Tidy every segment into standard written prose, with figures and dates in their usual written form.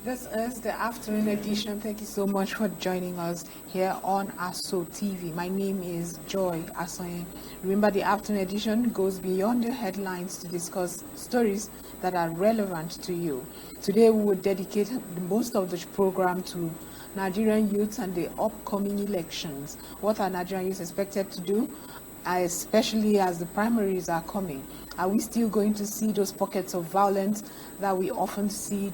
This is the afternoon edition. Thank you so much for joining us here on ASO TV. My name is Joy Asonye. Remember, the afternoon edition goes beyond the headlines to discuss stories that are relevant to you. Today, we will dedicate most of the program to Nigerian youths and the upcoming elections. What are Nigerian youths expected to do, especially as the primaries are coming? Are we still going to see those pockets of violence that we often see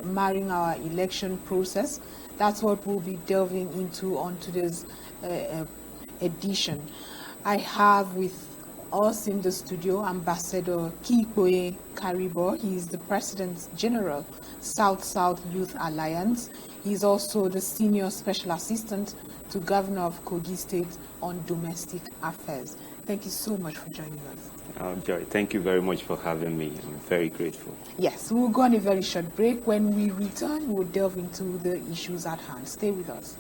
marring our election process? That's what we'll be delving into on today's edition. I have with us in the studio Ambassador Kikwe Karibo. He is the President General, South-South Youth Alliance. He's also the Senior Special Assistant to Governor of Kogi State on Domestic Affairs. Thank you so much for joining us. Joy, thank you very much for having me. I'm very grateful. Yes, we'll go on a very short break. When we return, we'll delve into the issues at hand. Stay with us.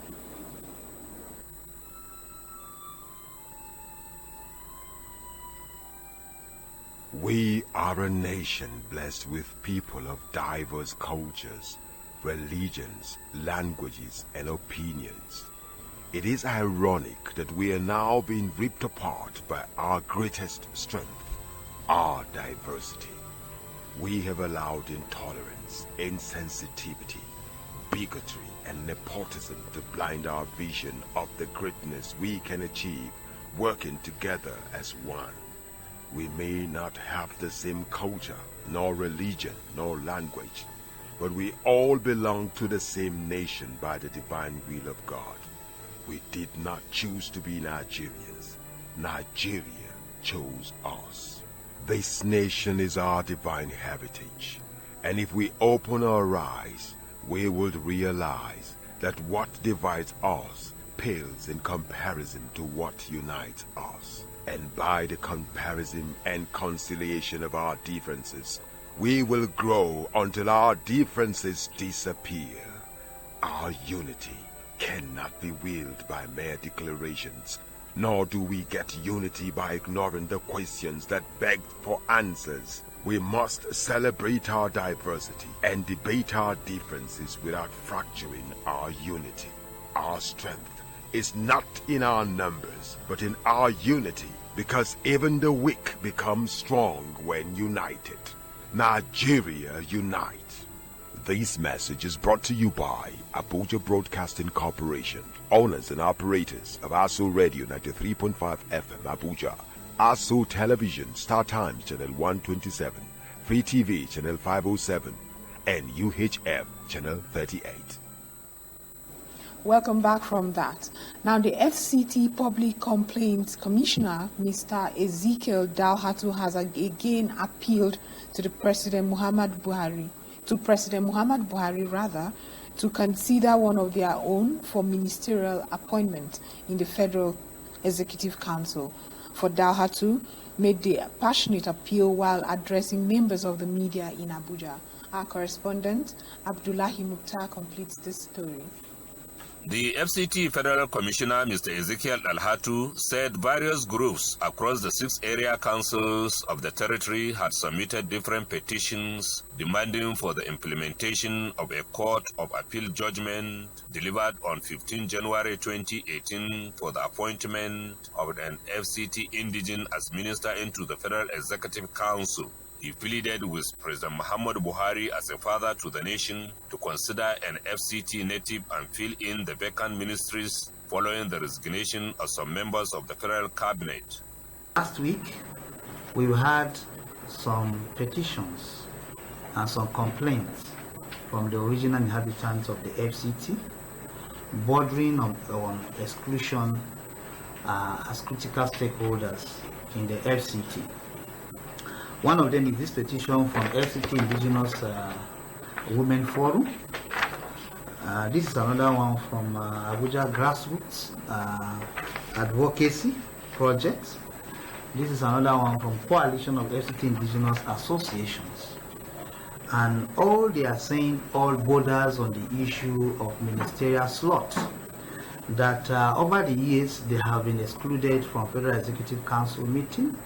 We are a nation blessed with people of diverse cultures, religions, languages, and opinions. It is ironic that we are now being ripped apart by our greatest strength, our diversity. We have allowed intolerance, insensitivity, bigotry, and nepotism to blind our vision of the greatness we can achieve working together as one. We may not have the same culture, nor religion, nor language, but we all belong to the same nation by the divine will of God. We did not choose to be Nigerians. Nigeria chose us. This nation is our divine heritage, and if we open our eyes, we would realize that what divides us pales in comparison to what unites us. And by the comparison and conciliation of our differences, we will grow until our differences disappear. Our unity cannot be willed by mere declarations, nor do we get unity by ignoring the questions that beg for answers. We must celebrate our diversity and debate our differences without fracturing our unity. Our strength is not in our numbers, but in our unity, because even the weak become strong when united. Nigeria unite. This message is brought to you by Abuja Broadcasting Corporation, owners and operators of ASO Radio 93.5 FM Abuja, ASO Television Star Times Channel 127, Free TV Channel 507, and UHF Channel 38. Welcome back from that. Now, the FCT Public Complaints Commissioner, Mr. Ezekiel Dalhatu, has again appealed to President Muhammad Buhari, to consider one of their own for ministerial appointment in the Federal Executive Council. For Dalhatu made the passionate appeal while addressing members of the media in Abuja. Our correspondent, Abdullahi Mukhtar, completes this story. The FCT Federal Commissioner, Mr. Ezekiel Dalhatu, said various groups across the 6 area councils of the territory had submitted different petitions demanding for the implementation of a Court of Appeal judgment delivered on 15 January 2018 for the appointment of an FCT indigene as minister into the Federal Executive Council. He pleaded with President Muhammad Buhari as a father to the nation to consider an FCT native and fill in the vacant ministries following the resignation of some members of the federal cabinet. Last week, we had some petitions and some complaints from the original inhabitants of the FCT, bordering on exclusion as critical stakeholders in the FCT. One of them is this petition from FCT Indigenous Women Forum. This is another one from Abuja Grassroots Advocacy Project. This is another one from Coalition of FCT Indigenous Associations. And all they are saying, all borders on the issue of ministerial slots, that over the years they have been excluded from Federal Executive Council meeting,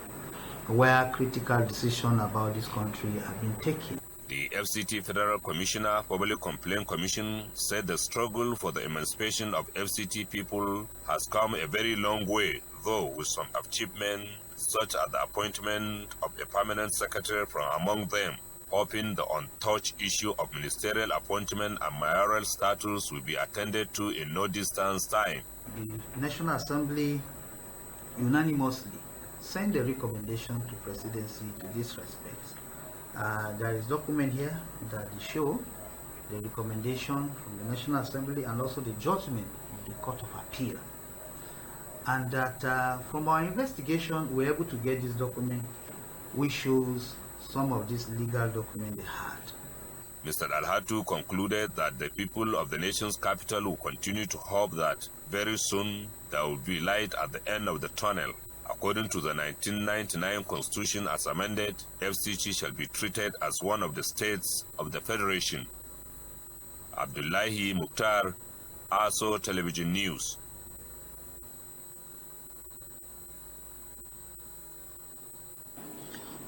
where critical decisions about this country have been taken. The FCT Federal Commissioner, Public Complaint Commission, said the struggle for the emancipation of FCT people has come a very long way, though with some achievements, such as the appointment of a permanent secretary from among them, hoping the untouched issue of ministerial appointment and mayoral status will be attended to in no distant time. The National Assembly unanimously sent a recommendation to presidency to this respect. There is document here that show the recommendation from the National Assembly and also the judgment of the Court of Appeal. And that from our investigation, we were able to get this document, which shows some of this legal document they had. Mr. Alhatu concluded that the people of the nation's capital will continue to hope that very soon there will be light at the end of the tunnel. According to the 1999 Constitution as amended, FCT shall be treated as one of the states of the Federation. Abdullahi Mukhtar, ASO Television News.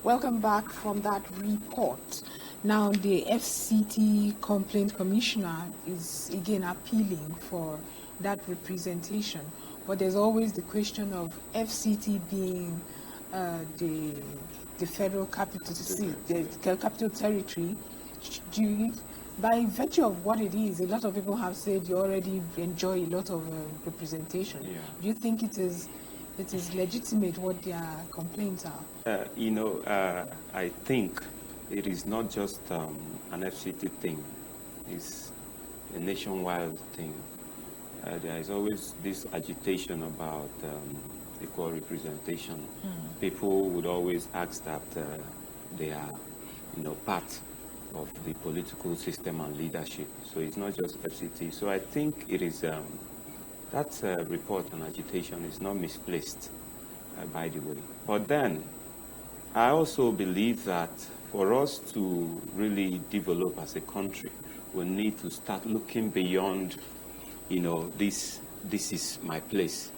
Welcome back from that report. Now, the FCT Complaint Commissioner is again appealing for that representation. But there's always the question of FCT being the federal capital, the capital territory. By virtue of what it is, a lot of people have said you already enjoy a lot of representation. Yeah. Do you think it is legitimate what their complaints are? I think it is not just an FCT thing. It's a nationwide thing. There is always this agitation about equal representation. People would always ask that they are, part of the political system and leadership. So it's not just FCT. So I think it is that report on agitation is not misplaced, by the way. But then, I also believe that for us to really develop as a country, we need to start looking beyond this is my place,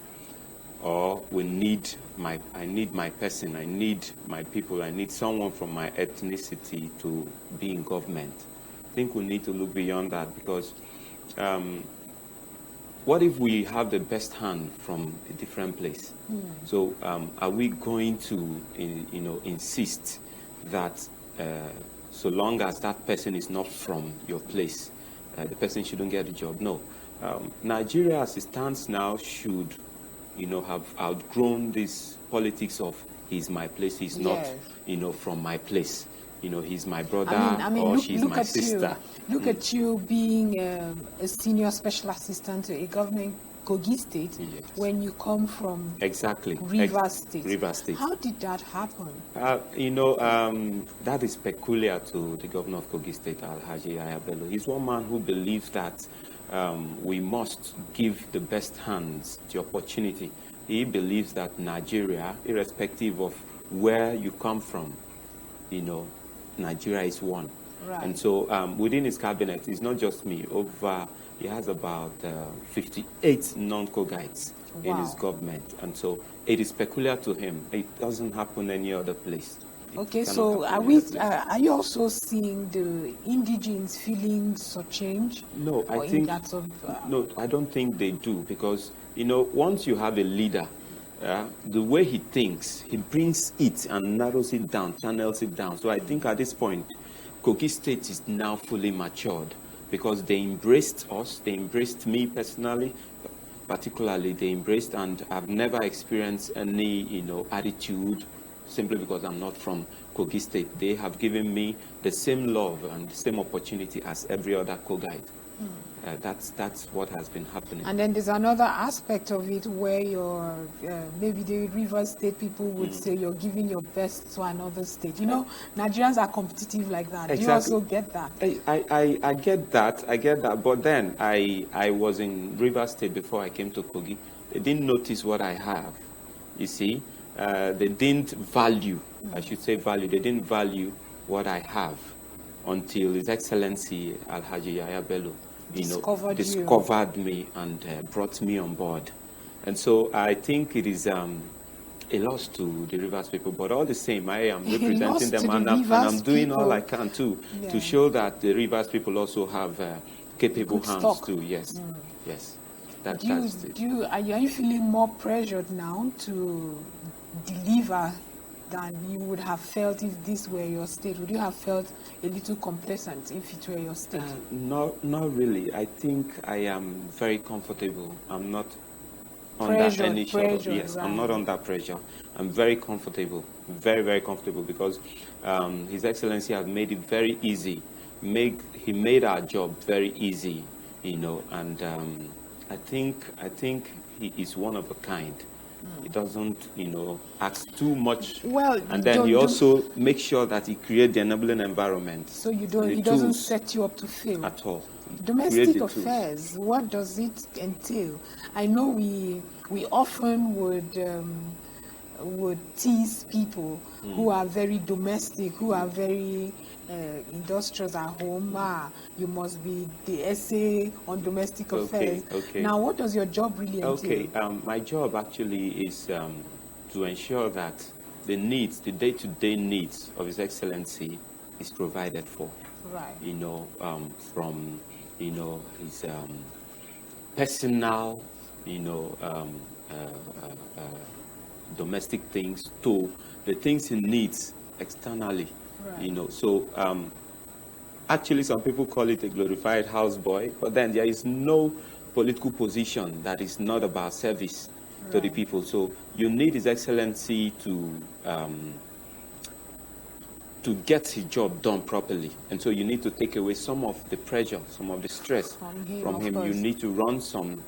or I need my person, I need my people, I need someone from my ethnicity to be in government. I think we need to look beyond that, because what if we have the best hand from a different place? So are we going to insist that so long as that person is not from your place, the person shouldn't get the job? No. Nigeria, as it stands now, should, have outgrown this politics of he's my place, he's not, from my place. He's my brother, or she's my sister. Look at you being a senior special assistant to a government Kogi State, when you come from Rivers State. Rivers State. How did that happen? That is peculiar to the governor of Kogi State, Alhaji Yahya Bello. He's one man who believes that we must give the best hands the opportunity. He believes that Nigeria, irrespective of where you come from, Nigeria is one. Right. And so within his cabinet, it's not just me. He has about 58 non-Kogites in his government. And so it is peculiar to him. It doesn't happen any other place. Okay, so are you also seeing the indigenes feeling such change? No, no, I don't think they do, because once you have a leader, the way he thinks, he brings it and narrows it down, channels it down. So I think at this point, Kogi State is now fully matured, because they embraced us, they embraced me personally, particularly they embraced, and I've never experienced any, attitude simply because I'm not from Kogi State. They have given me the same love and the same opportunity as every other Kogite. That's what has been happening. And then there's another aspect of it where maybe the Rivers State people would say you're giving your best to another state. Nigerians are competitive like that. Exactly. Do you also get that? I get that. But then I was in Rivers State before I came to Kogi. They didn't notice what I have. You see, they didn't value. I should say value. They didn't value what I have until His Excellency Alhaji Yahya Bello discovered me and brought me on board. And so I think it is a loss to the Rivers people, but all the same, I am A loss representing to them, the and I'm Rivers doing all I people. can to Yeah. show that the Rivers people also have capable Good hands stock. too. Yes, yes. That's it. Are you feeling more pressured now to deliver than you would have felt if this were your state? Would you have felt a little complacent if it were your state? Not really. I think I am very comfortable. I'm not under any Pressure, yes, right. I'm not under pressure. I'm very comfortable, very, very comfortable, because His Excellency has made it very easy. He made our job very easy, and I think he is one of a kind. He doesn't, ask too much. Well, and then he also makes sure that he creates the enabling environment. So he doesn't tools set you up to fail at all. He creates Domestic the tools. affairs, what does it entail? I know we often would tease people who are very domestic, who are very industrious at home. You must be the essay on domestic affairs. Okay. Now, what does your job really entail? Okay, my job actually is to ensure that the day-to-day needs of His Excellency is provided for. Right. From his personal, domestic things to the things he needs externally. Right. So actually some people call it a glorified houseboy, but then there is no political position that is not about service to the people. So you need His Excellency to get his job done properly, and so you need to take away some of the pressure, some of the stress From him. You need to run some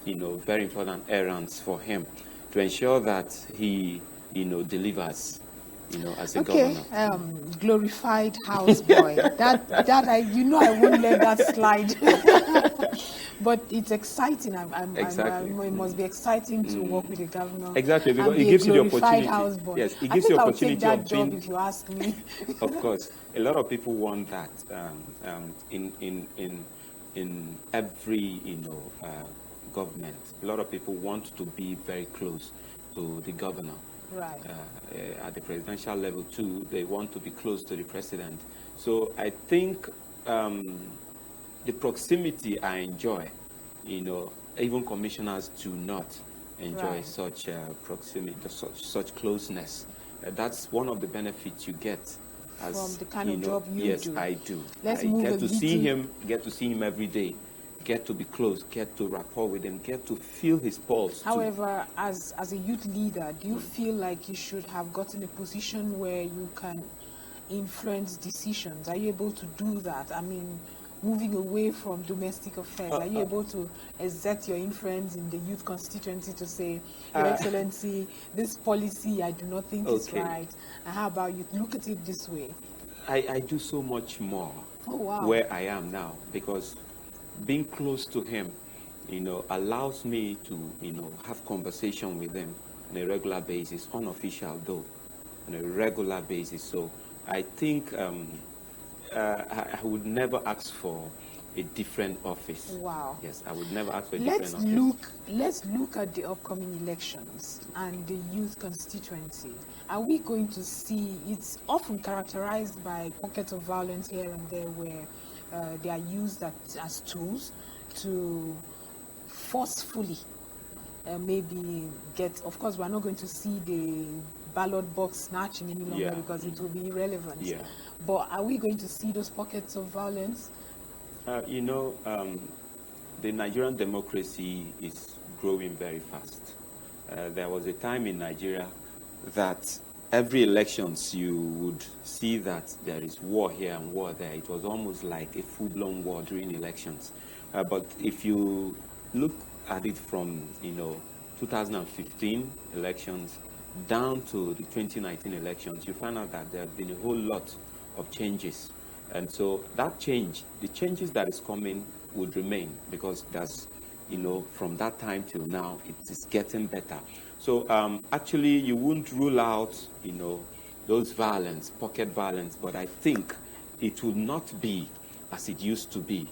very important errands for him to ensure that he delivers as a governor. Glorified houseboy. that I won't let that slide. But it's exciting. Exactly. It must be exciting to work with the governor. Exactly, because and it be gives a you the glorified opportunity. houseboy. Yes, it I gives think you the I'll take opportunity that of job being. if you ask me. Of course, a lot of people want that in every government. A lot of people want to be very close to the governor. Right. At the presidential level too, they want to be close to the president. So I think the proximity I enjoy, even commissioners do not enjoy Right. such proximity, such closeness. That's one of the benefits you get From the kind of job you yes, do. I do. Let's I move get a to see little- him, get to see him every day, get to be close, get to rapport with him, get to feel his pulse too. However, as a youth leader, do you feel like you should have gotten a position where you can influence decisions? Are you able to do that? I mean, moving away from domestic affairs, are you able to exert your influence in the youth constituency to say, Your Excellency, this policy I do not think is Okay. right, and how about you look at it this way? I do so much more Oh, wow. where I am now, because being close to him, allows me to, have conversation with him on a regular basis, unofficial though, on a regular basis. So I think I would never ask for a different office. Wow. Yes, I would never ask for a Let's different office. look at the upcoming elections and the youth constituency. Are we going to see? It's often characterized by pockets of violence here and there, where they are used as tools to forcefully maybe get. Of course, we are not going to see the ballot box snatching any longer, Yeah. because it will be irrelevant. Yeah. But are we going to see those pockets of violence? The Nigerian democracy is growing very fast. There was a time in Nigeria that every elections you would see that there is war here and war there. It was almost like a full-blown war during elections. But if you look at it from 2015 elections down to the 2019 elections, you find out that there have been a whole lot of changes. And so that change, the changes that is coming would remain, because that's, from that time till now, it is getting better. So actually, you wouldn't rule out, those violence, pocket violence, but I think it will not be as it used to be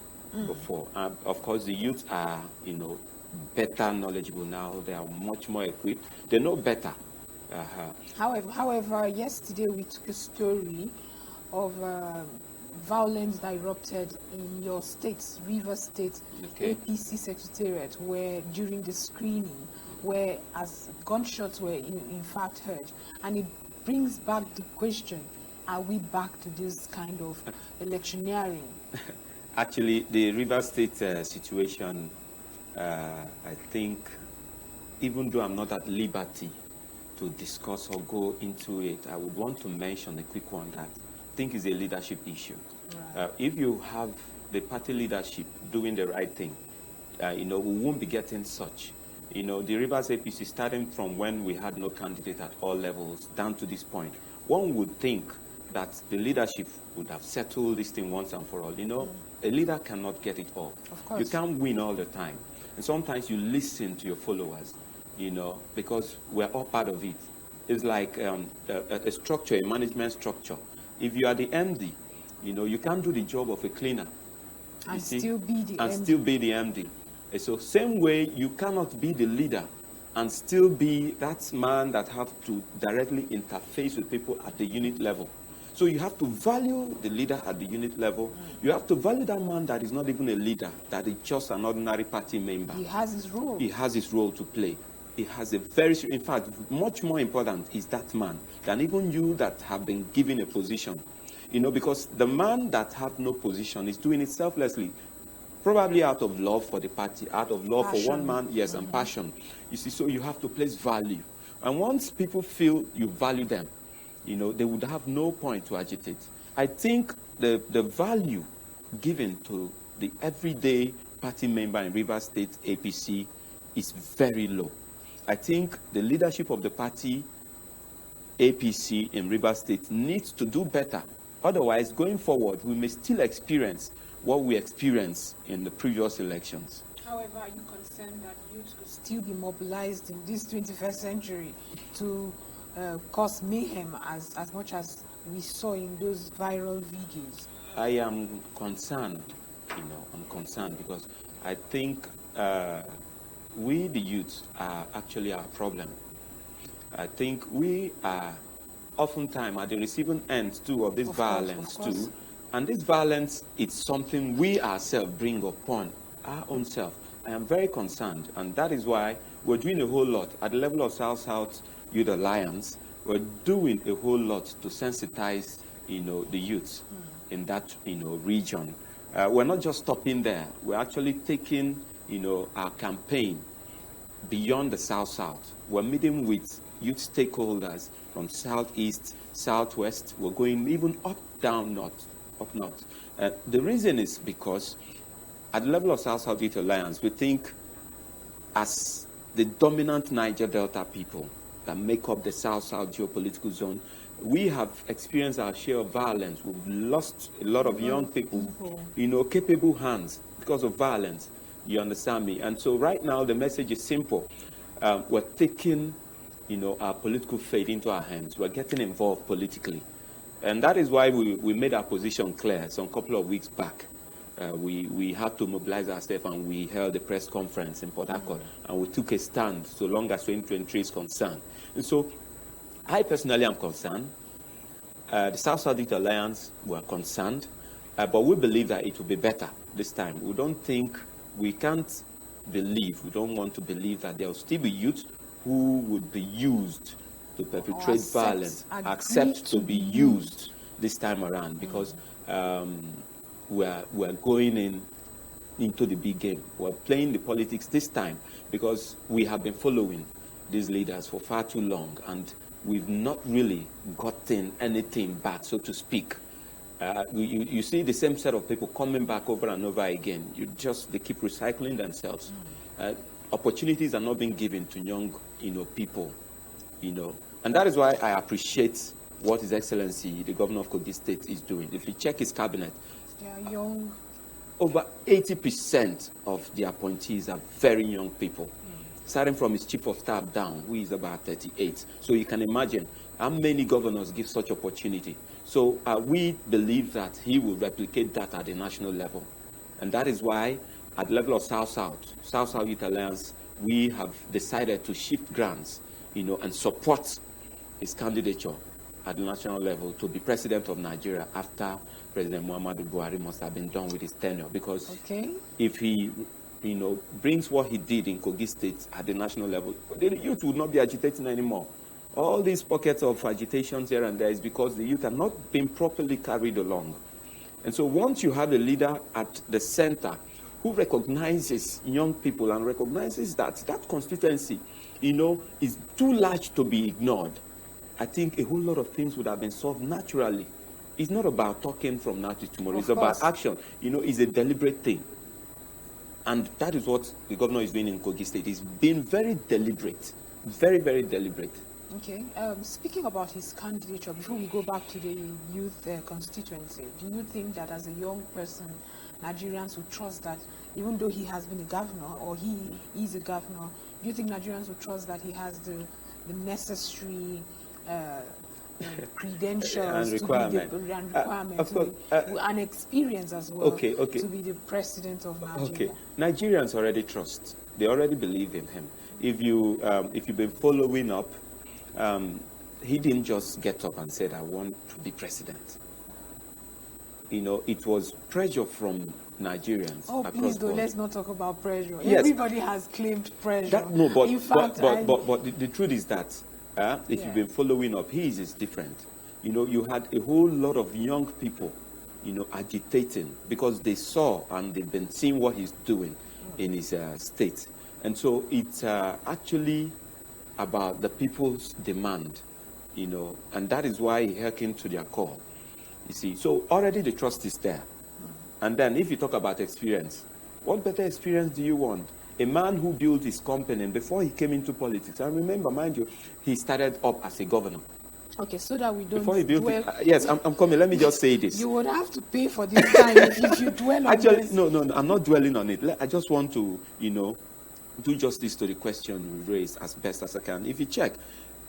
before. Of course, the youth are, better knowledgeable now. They are much more equipped. They know better. However, yesterday we took a story of violence that erupted in your state, Rivers State, Okay. APC Secretariat, where during the screening, where as gunshots were in fact heard, and it brings back the question: are we back to this kind of electioneering? Actually, the River State situation, I think, even though I'm not at liberty to discuss or go into it, I would want to mention a quick one that I think is a leadership issue. Right. If you have the party leadership doing the right thing, we won't be getting such. The Rivers APC, starting from when we had no candidate at all levels down to this point, one would think that the leadership would have settled this thing once and for all. A leader cannot get it all. Of course. You can't win all the time. And sometimes you listen to your followers, because we're all part of it. It's like a structure, a management structure. If you are the MD, you can't do the job of a cleaner. And still be the and MD. still be the MD. And so same way, you cannot be the leader and still be that man that have to directly interface with people at the unit level. So you have to value the leader at the unit level. You have to value that man that is not even a leader, that is just an ordinary party member. He has his role. He has his role to play. He has in fact, much more important is that man than even you that have been given a position. Because the man that have no position is doing it selflessly, probably out of love for the party, out of love for one man, yes, and passion. You see, so you have to place value. And once people feel you value them, they would have no point to agitate. I think the value given to the everyday party member in Rivers State APC is very low. I think the leadership of the party APC in Rivers State needs to do better. Otherwise, going forward, we may still experience what we experienced in the previous elections. However, are you concerned that youth could still be mobilized in this 21st century to cause mayhem as much as we saw in those viral videos? I am concerned, I'm concerned because I think we, the youth, are actually our problem. I think we are oftentimes at the receiving end too of this violence too. And this violence is something we ourselves bring upon our own self. I am very concerned, and that is why we're doing a whole lot. At the level of South-South Youth Alliance, we're doing a whole lot to sensitize, the youth in that, region. We're not just stopping there. We're actually taking, our campaign beyond the South-South. We're meeting with youth stakeholders from Southeast, Southwest. We're going even up, down, north. Up north. The reason is because at the level of South-South Youth Alliance, we think as the dominant Niger Delta people that make up the South-South geopolitical zone, we have experienced our share of violence. We've lost a lot of young people, capable hands because of violence. You understand me? And so right now, the message is simple. We're taking, our political fate into our hands. We're getting involved politically. And that is why we made our position clear some couple of weeks back. We had to mobilize ourselves, and we held a press conference in Port Harcourt, and we took a stand so long as 2023 is concerned. And so I personally am concerned. The South-South Youth Alliance were concerned, but we believe that it will be better this time. We don't want to believe that there will still be youth who would be used to perpetrate violence, accept to be used this time around, because we're going into the big game. We're playing the politics this time because we have been following these leaders for far too long, and we've not really gotten anything back, so to speak. You see the same set of people coming back over and over again. They keep recycling themselves. Opportunities are not being given to young, people, And that is why I appreciate what His Excellency, the Governor of Kogi State, is doing. If you check his cabinet, they are young. Over 80% of the appointees are very young people. Starting from his chief of staff down, who is about 38. So you can imagine how many governors give such opportunity. So we believe that he will replicate that at the national level. And that is why at the level of South-South Youth Alliance, we have decided to shift grants, and support, his candidature at the national level to be president of Nigeria after President Muhammadu Buhari must have been done with his tenure. Because if he, brings what he did in Kogi State at the national level, the youth would not be agitating anymore. All these pockets of agitations here and there is because the youth have not been properly carried along. And so once you have a leader at the center who recognizes young people and recognizes that that constituency, is too large to be ignored, I think a whole lot of things would have been solved naturally. It's not about talking from now to tomorrow. It's about action. It's a deliberate thing. And that is what the governor is doing in Kogi State. He's been very deliberate, very, very deliberate. Okay. Speaking about his candidature, before we go back to the youth constituency, do you think that as a young person, Nigerians would trust that, even though he has been a governor or he is a governor, do you think Nigerians would trust that he has the necessary credentials and requirement. And experience as well to be the president of Nigeria? Okay. Nigerians already trust. They already believe in him. If you've been following up, he didn't just get up and said, I want to be president. It was pressure from Nigerians. Oh, please, though, let's not talk about pressure. Yes. Everybody has claimed pressure. In fact, but the truth is that if you've been following up, his is different. You had a whole lot of young people, agitating because they saw and they've been seeing what he's doing in his state. And so it's actually about the people's demand, and that is why he hearkened to their call. You see, so already the trust is there. And then if you talk about experience, what better experience do you want? A man who built his company before he came into politics. And remember, mind you, he started up as a governor. Okay, so that we don't before he built it, yes, I'm coming. Let me just say this. You would have to pay for this time if you dwell on this. No, I'm not dwelling on it. I just want to, do justice to the question you raised as best as I can. If you check,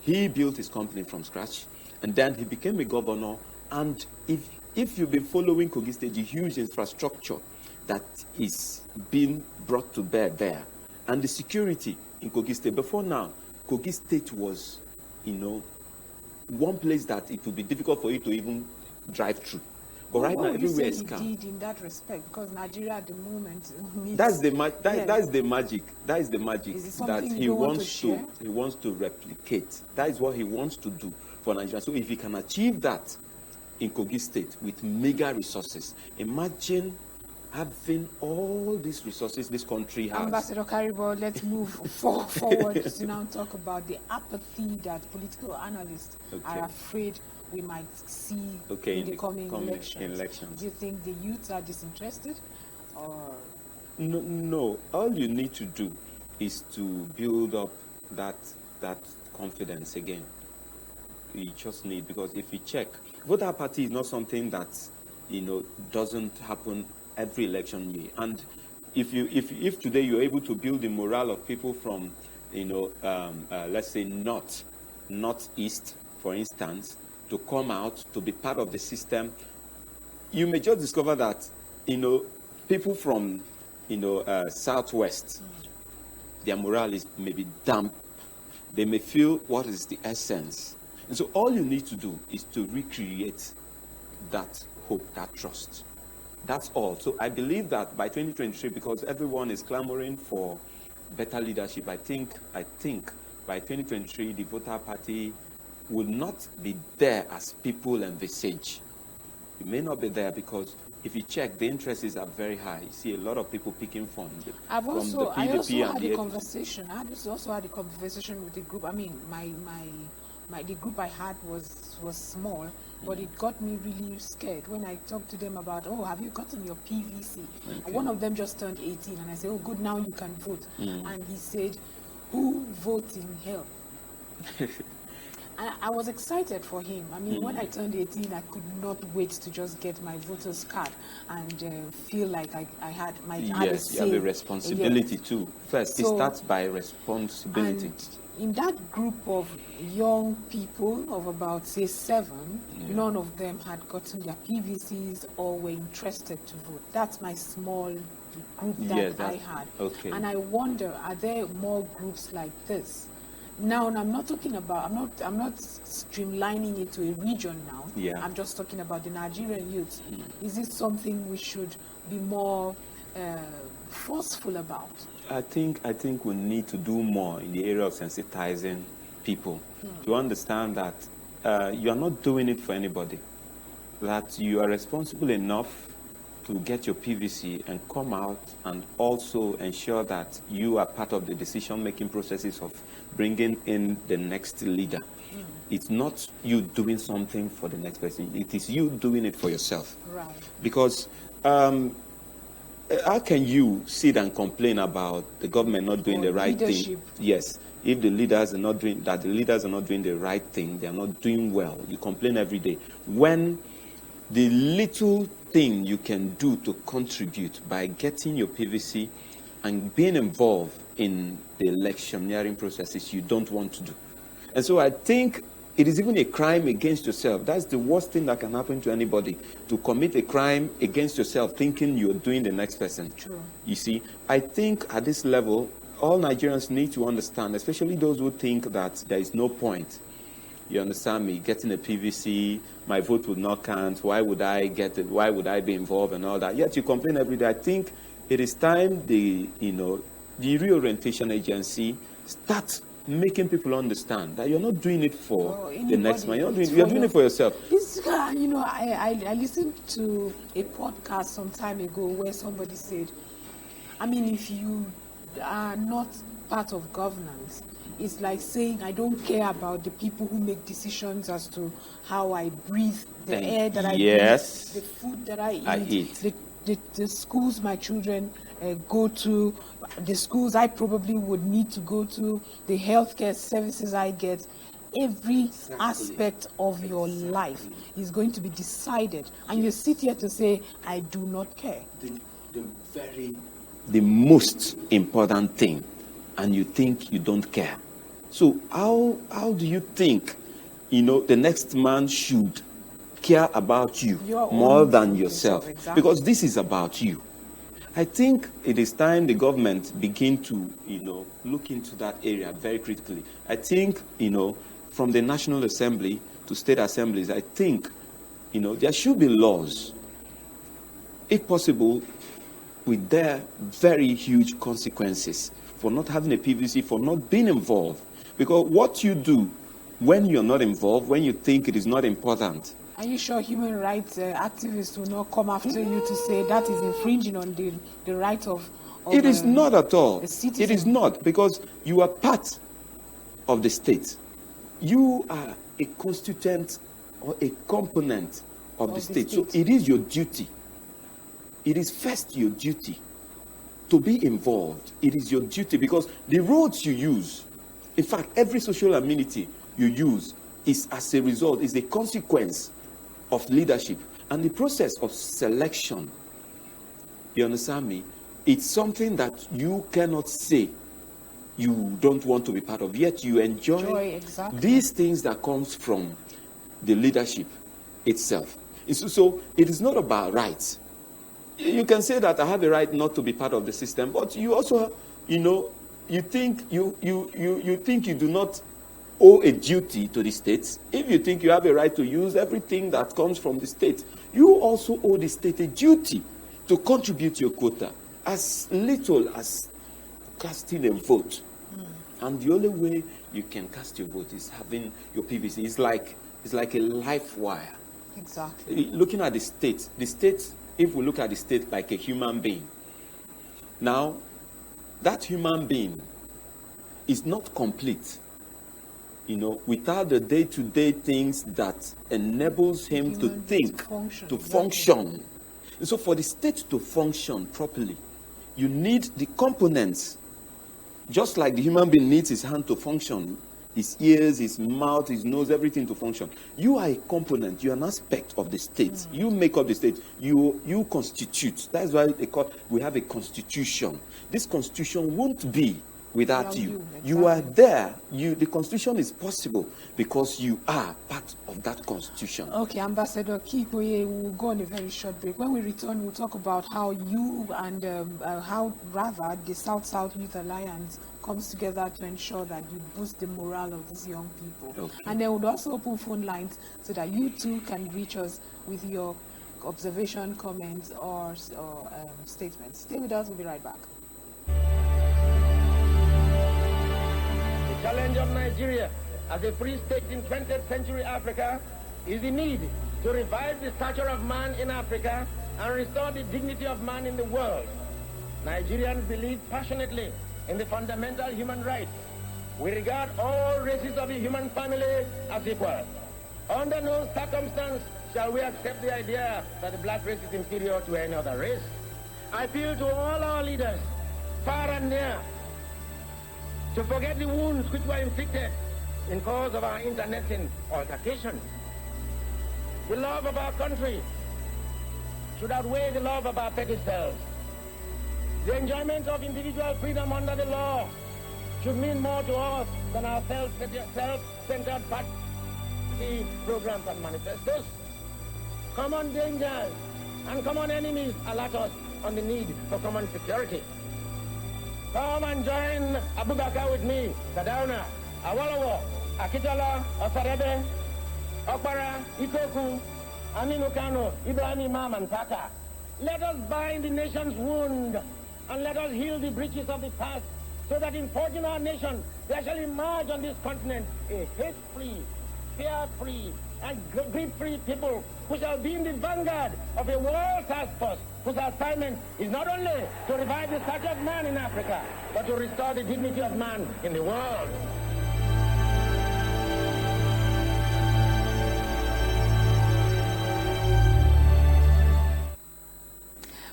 he built his company from scratch, and then he became a governor. And if you've been following Kogi State, the huge infrastructure that is being brought to bear there, and the security in Kogi State. Before now, Kogi State was, one place that it would be difficult for you to even drive through. But right now, everywhere is calm. Did in that respect, because Nigeria at the moment needs, that's the magic. That is the magic that he wants to replicate. That is what he wants to do for Nigeria. So if he can achieve that in Kogi State with mega resources, imagine having all these resources this country has. Ambassador Karibo, let's move forward to now talk about the apathy that political analysts are afraid we might see in the coming elections. Do you think the youths are disinterested? Or No. All you need to do is to build up that confidence again. You just need, because if you check, voter apathy is not something that doesn't happen every election year. And if today you're able to build the morale of people from let's say northeast, for instance, to come out to be part of the system, you may just discover that people from southwest, their morale is maybe damp. They may feel what is the essence. And so all you need to do is to recreate that hope, that trust. That's all. So I believe that by 2023, because everyone is clamoring for better leadership, I think by 2023, the voter party will not be there as people envisage. It may not be there because if you check, the interests are very high. You see a lot of people picking from the PDP. I also had a conversation. I also had a conversation with the group. I mean, the group I had was small, but it got me really scared when I talked to them about, have you gotten your PVC? Okay. One of them just turned 18, and I said, good, now you can vote. And he said, who votes in hell? I was excited for him. I mean, when I turned 18, I could not wait to just get my voter's card and feel like I had my Yes, you have a responsibility too. First, it starts by responsibility. And in that group of young people of about, say, 7, none of them had gotten their PVCs or were interested to vote. That's my small group that I had. Okay. And I wonder, are there more groups like this Now, and I'm not talking about, I'm not streamlining it to a region now. Yeah. I'm just talking about the Nigerian youth. Is it something we should be more forceful about? I think we need to do more in the area of sensitizing people to understand that you are not doing it for anybody, that you are responsible enough to get your PVC and come out and also ensure that you are part of the decision-making processes of bringing in the next leader. It's not you doing something for the next person. It is you doing it for yourself. Right. Because how can you sit and complain about the government not doing the right leadership. thing? Yes. If the leaders are not doing that, the leaders are not doing the right thing, they are not doing well. You complain every day. When the little thing you can do to contribute by getting your PVC and being involved in the electioneering processes, you don't want to do. And so I think it is even a crime against yourself. That's the worst thing that can happen to anybody, to commit a crime against yourself thinking you're doing the next person. True. You see, I think at this level, all Nigerians need to understand, especially those who think that there is no point. You understand me? Getting a PVC, my vote would not count. Why would I get it? Why would I be involved and all that? Yet you complain every day. I think it is time the reorientation agency starts making people understand that you're not doing it for the next man. You're doing it for yourself. This guy, I listened to a podcast some time ago where somebody said, I mean, if you are not part of governance, it's like saying I don't care about the people who make decisions as to how I breathe, the air that I breathe, the food that I eat. The schools my children go to, the schools I probably would need to go to, the healthcare services I get. Every aspect of your life is going to be decided. And you sit here to say, I do not care. The most important thing, and you think you don't care. So how do you think, the next man should care about you more than yourself? Exactly. Because this is about you. I think it is time the government begin to, look into that area very critically. I think, from the National Assembly to state assemblies, I think, there should be laws, if possible, with their very huge consequences for not having a PVC, for not being involved. Because what you do when you're not involved, when you think it is not important. Are you sure human rights activists will not come after you to say that is infringing on the right of it is not at all. It is not, because you are part of the state. You are a constituent or a component of the state. So it is your duty. It is first your duty to be involved. It is your duty, because the roads you use, in fact, every social amenity you use is as a result, is a consequence of leadership. And the process of selection, you understand me? It's something that you cannot say you don't want to be part of, yet you enjoy these things that comes from the leadership itself. So it is not about rights. You can say that I have a right not to be part of the system, but you also, you think you do not owe a duty to the state. If you think you have a right to use everything that comes from the state, you also owe the state a duty to contribute your quota, as little as casting a vote. And the only way you can cast your vote is having your PVC. It's like a life wire. Exactly. Looking at the state, if we look at the state like a human being, now that human being is not complete, without the day-to-day things that enables him to think, to function. And so for the state to function properly, you need the components. Just like the human being needs his hand to function, his ears, his mouth, his nose, everything to function. You are a component. You are an aspect of the state. You make up the state. You constitute. That's why we have a constitution. This constitution won't be without Without you. you, You are exactly. there. The constitution is possible because you are part of that constitution. Okay, Ambassador Kikoye, we'll go on a very short break. When we return, we'll talk about how you and how rather the South-South Youth Alliance comes together to ensure that you boost the morale of these young people. Okay. And then we'll also open phone lines so that you too can reach us with your observation, comments, or statements. Stay with us. We'll be right back. The challenge of Nigeria as a free state in 20th century Africa is the need to revive the stature of man in Africa and restore the dignity of man in the world. Nigerians believe passionately in the fundamental human rights. We regard all races of the human family as equal. Under no circumstance shall we accept the idea that the black race is inferior to any other race. I appeal to all our leaders, far and near, to forget the wounds which were inflicted in cause of our internecine altercations. The love of our country should outweigh the love of our petty selves. The enjoyment of individual freedom under the law should mean more to us than our self-centered party programs and manifestos. Common dangers and common enemies alert us on the need for common security. Come and join Abubakar with me, Sadauna, Awolowo, Akitola, Osarebe, Okpara, Ikoku, Aminu Kano, Ibrahim Imam, and Saka. Let us bind the nation's wound and let us heal the breaches of the past so that in forging our nation, there shall emerge on this continent a hate-free, fear-free, and greed-free people who shall be in the vanguard of a world task force whose assignment is not only to revive the stature of man in Africa, but to restore the dignity of man in the world.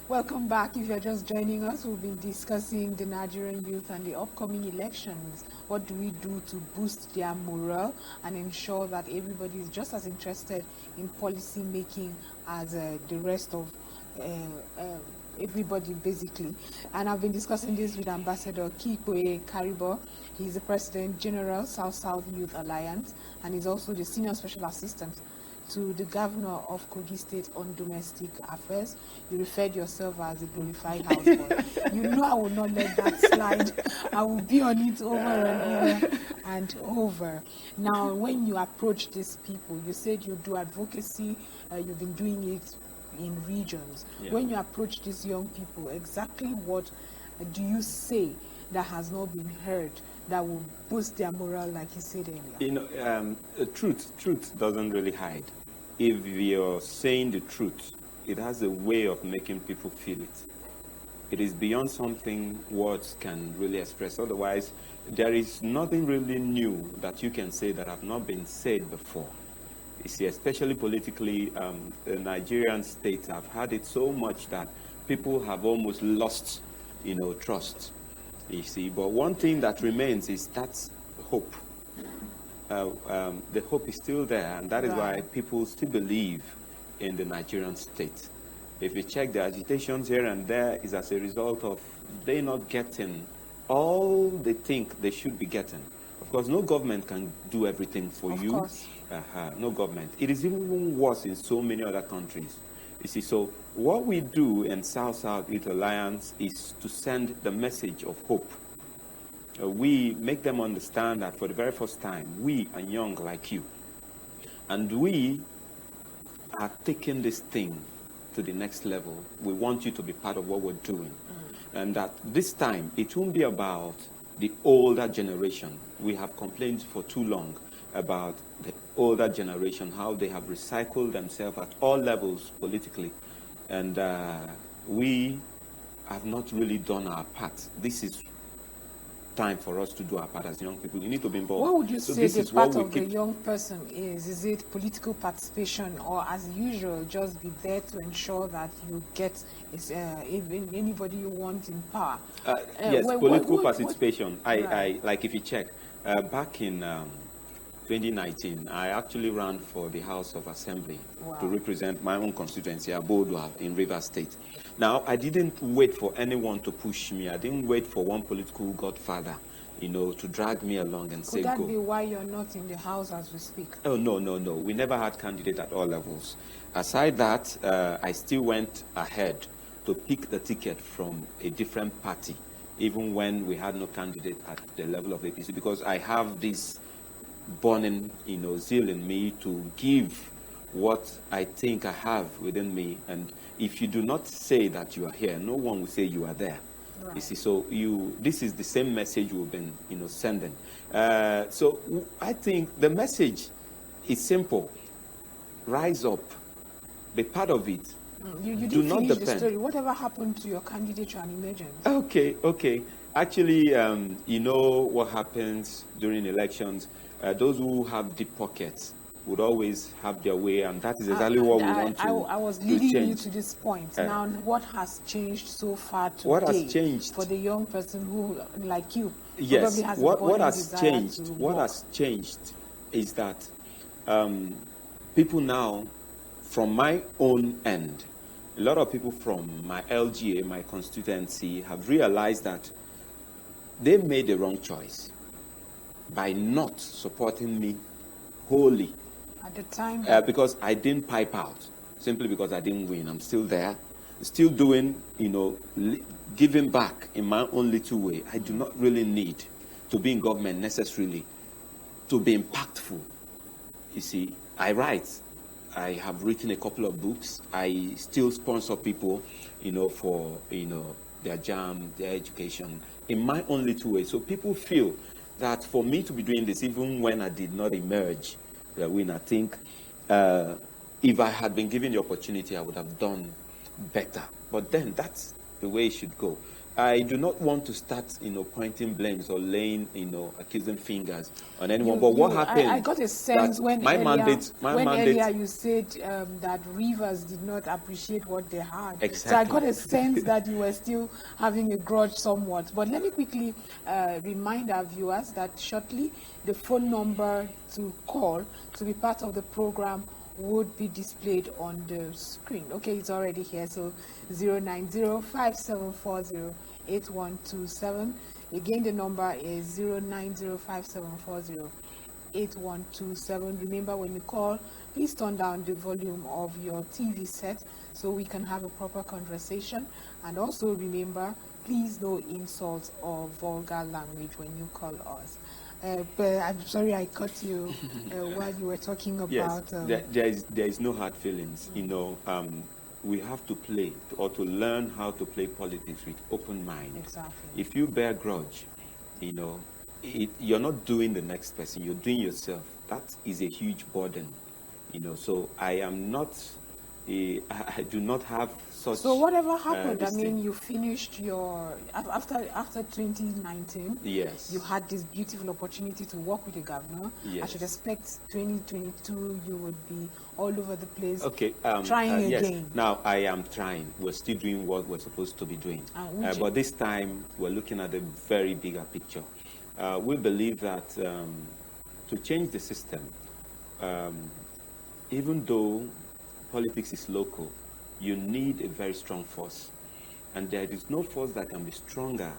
Welcome back. If you're just joining us, we've been discussing the Nigerian youth and the upcoming elections. What do we do to boost their morale and ensure that everybody is just as interested in policy making as the rest of everybody, basically? And I've been discussing this with Ambassador Kikoye Karibo. He's the President General South-South Youth Alliance, and he's also the Senior Special Assistant to the Governor of Kogi State on Domestic Affairs. You referred yourself as a glorified houseboy. You know I will not let that slide. I will be on it over and over and over. Now, when you approach these people, you said you do advocacy, you've been doing it in regions. Yeah. When you approach these young people, exactly what do you say that has not been heard that will boost their morale, like you said earlier? You know, truth doesn't really hide. If you're saying the truth, it has a way of making people feel it. It is beyond something words can really express. Otherwise, there is nothing really new that you can say that have not been said before. You see, especially politically, the Nigerian states have had it so much that people have almost lost, trust. You see, but one thing that remains is that hope. The hope is still there, and that is why people still believe in the Nigerian state. If you check the agitations here and there, is as a result of they not getting all they think they should be getting. Of course, no government can do everything for you. Of course. No government. It is even worse in so many other countries. You see, so what we do in South-South Youth Alliance is to send the message of hope. We make them understand that for the very first time, we are young like you. And we are taking this thing to the next level. We want you to be part of what we're doing. And that this time, it won't be about the older generation. We have complained for too long about the older generation, how they have recycled themselves at all levels politically. And we have not really done our part. This is time for us to do our part as young people. You need to be involved. What would you So say this the is what part we of the keep- young person is? Is it political participation, or as usual, just be there to ensure that you get even anybody you want in power? Yes, political participation. Right. Like if you check, back in 2019, I actually ran for the House of Assembly to represent my own constituency, Abodua, in Rivers State. Now, I didn't wait for anyone to push me. I didn't wait for one political godfather to drag me along and say Could that go. be why you're not in the house as we speak? Oh, no. We never had candidate at all levels. Aside that, I still went ahead to pick the ticket from a different party, even when we had no candidate at the level of APC, because I have this burning, zeal in me to give what I think I have within me. And if you do not say that you are here, no one will say you are there. Right. You see, so this is the same message we've been, sending. So I think the message is simple. Rise up. Be part of it. You didn't finish the story. Whatever happened to your candidature and emergence? Okay. Actually, what happens during elections, those who have deep pockets would always have their way, and that is exactly what we want to change. I was leading you to this point. Now, what has changed so far today? What has changed for the young person who, like you, yes, probably has what has changed? What has changed is that people now, from my own end, a lot of people from my LGA, my constituency, have realized that they made the wrong choice by not supporting me wholly. At the time? Because I didn't pipe out, simply because I didn't win. I'm still there, still doing, giving back in my own little way. I do not really need to be in government necessarily to be impactful. You see, I write. I have written a couple of books. I still sponsor people, for, their jam, their education, in my own little way. So people feel that for me to be doing this, even when I did not emerge the winner, I think if I had been given the opportunity, I would have done better. But then that's the way it should go. I do not want to start, pointing blames or laying, accusing fingers on anyone. But what happened? I got a sense when earlier you said that Rivers did not appreciate what they had. Exactly. So I got a sense that you were still having a grudge somewhat. But let me quickly remind our viewers that shortly the phone number to call to be part of the program would be displayed on the screen. Okay, it's already here. So 09057408127. Again, the number is 09057408127. Remember, when you call, please turn down the volume of your TV set so we can have a proper conversation. And also remember, please no insults or vulgar language when you call us. But I'm sorry I cut you while you were talking about... Yes, there is no hard feelings. We have to play or to learn how to play politics with open mind. Exactly. If you bear grudge, you're not doing the next person, you're doing yourself. That is a huge burden. So I am not... I do not have such... So whatever happened, you finished your... After 2019, yes, you had this beautiful opportunity to work with the governor. Yes. I should expect 2022 you would be all over the place trying again. Yes. Now, I am trying. We're still doing what we're supposed to be doing. But this time, we're looking at a very bigger picture. We believe that to change the system, even though politics is local, you need a very strong force. And there is no force that can be stronger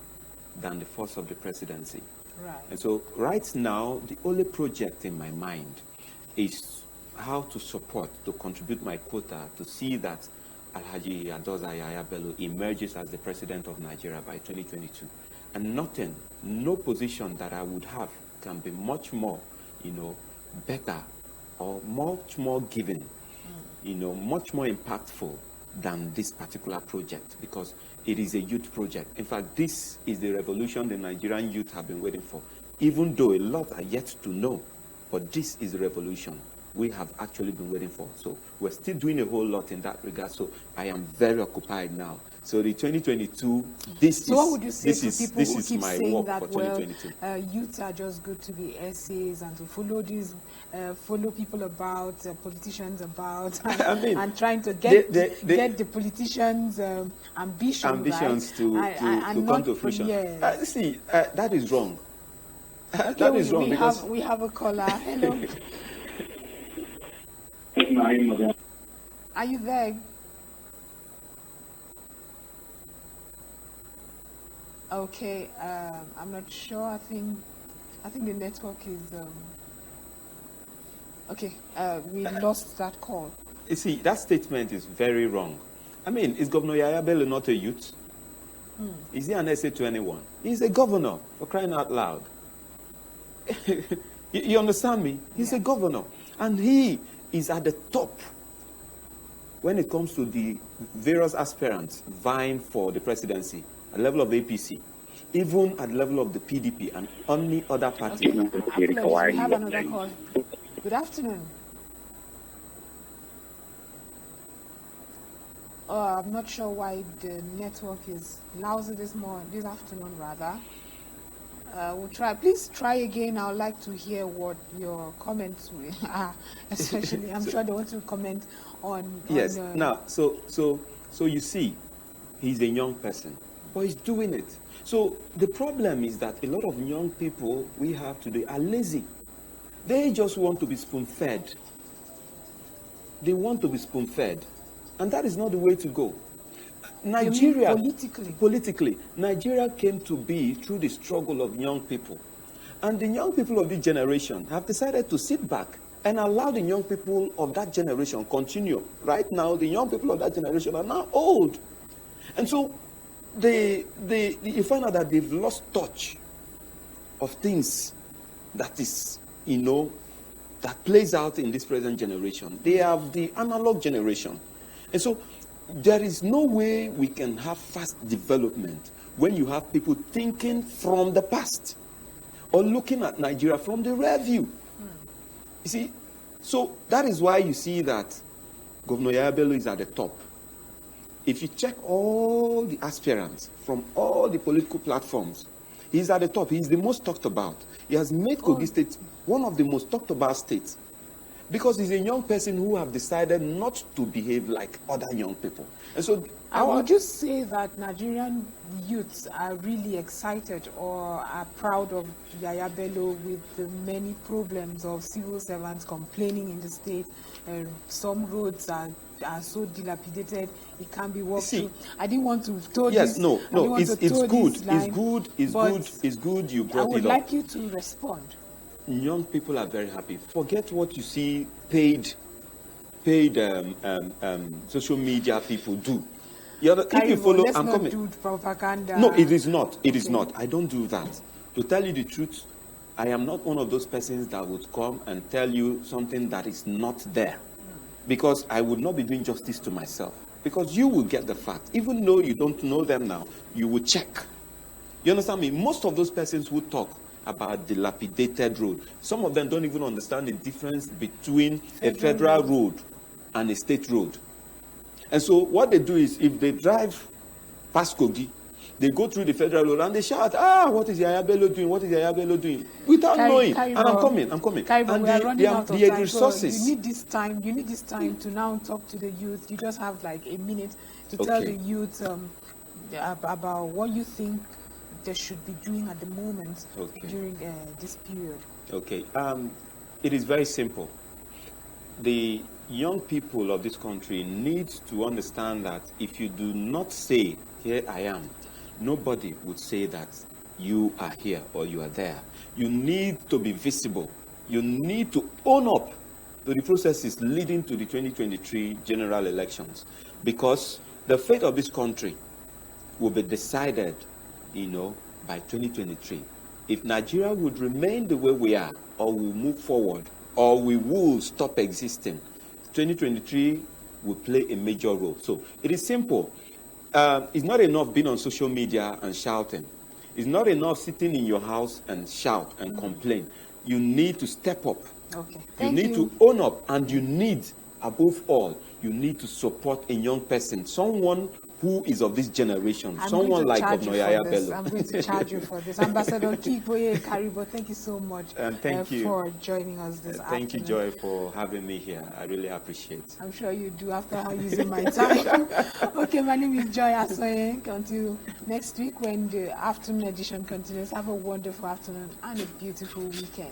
than the force of the presidency. Right. And so right now, the only project in my mind is how to support, to contribute my quota, to see that Alhaji Adoza Yahya Bello emerges as the president of Nigeria by 2022. And no position that I would have can be much more, better or much more given, much more impactful than this particular project, because it is a youth project. In fact, this is the revolution the Nigerian youth have been waiting for, even though a lot are yet to know. But this is the revolution we have actually been waiting for. So we're still doing a whole lot in that regard. So I am very occupied now. So the 2022, what would you say to people who keep saying that, youths are just good to be essays and to follow follow people about, politicians about, and trying to get the politicians' ambitions to come to fruition. Yes. That is wrong. Okay, that is wrong we have a caller. Hello. Are you there? Okay, I'm not sure. I think the network is okay. We lost that call. You see, that statement is very wrong. I mean, is Governor Yaya Bello not a youth? Is he an essay to anyone? He's a governor, for crying out loud. you understand me? He's a governor. And he is at the top when it comes to the various aspirants vying for the presidency at the level of the APC, even at the level of the PDP and any other party. Okay. We have another call. Good afternoon. I'm not sure why the network is lousy this afternoon rather. We'll try. Please try again. I would like to hear what your comments are. Especially, I'm sure they want to comment on. Yes. Now, so you see, he's a young person, but he's doing it. So the problem is that a lot of young people we have today are lazy. They just want to be spoon-fed. They want to be spoon-fed, and that is not the way to go. Nigeria, politically, Nigeria came to be through the struggle of young people. And the young people of this generation have decided to sit back and allow the young people of that generation continue. Right now, the young people of that generation are now old. And so you find out that they've lost touch of things that is, that plays out in this present generation. They have the analog generation. And so there is no way we can have fast development when you have people thinking from the past or looking at Nigeria from the rear view. You see, so that is why you see that Governor Yaya Bello is at the top. If you check all the aspirants from all the political platforms, he's at the top. He's the most talked about. He has made Kogi State one of the most talked about states, because he's a young person who have decided not to behave like other young people. And so I would just say that Nigerian youths are really excited or are proud of Yaya Bello with the many problems of civil servants complaining in the state. Some roads are so dilapidated, it can't be walked through. I didn't want to tell yes, this. no, it's good you brought it up. I would like you to respond. Young people are very happy. Forget what you see paid social media people do. If you follow, let's I'm not coming. do propaganda. No, it is not. It is not. I don't do that. To tell you the truth, I am not one of those persons that would come and tell you something that is not there, because I would not be doing justice to myself. Because you will get the fact, even though you don't know them now, you will check. You understand me? Most of those persons who talk about dilapidated road, some of them don't even understand the difference between a federal road and a state road. And so what they do is, if they drive past Kogi, they go through the federal road and they shout, what is Yaya Bello doing? What is Yaya Bello doing? Without knowing. And I'm coming. And we are running out of time, resources. So you need this time to now talk to the youth. You just have like a minute to tell the youth about what you think they should be doing at the moment during this period. Okay. It is very simple. The young people of this country need to understand that if you do not say, here I am, nobody would say that you are here or you are there. You need to be visible. You need to own up to the processes leading to the 2023 general elections, because the fate of this country will be decided, by 2023. If Nigeria would remain the way we are, or we move forward, or we will stop existing, 2023 will play a major role. So it is simple. It's not enough being on social media and shouting. It's not enough sitting in your house and shout and complain. You need to step up. Okay. You need to own up, and you need, above all, you need to support a young person, someone who is of this generation, someone like Governor Yaya Bello. I'm going to charge you for this. Ambassador Kikboye Karibo, thank you so much for joining us this afternoon. Thank you, Joy, for having me here. I really appreciate it. I'm sure you do after using my time. Okay, my name is Joy Asonye. Until next week when the afternoon edition continues, have a wonderful afternoon and a beautiful weekend.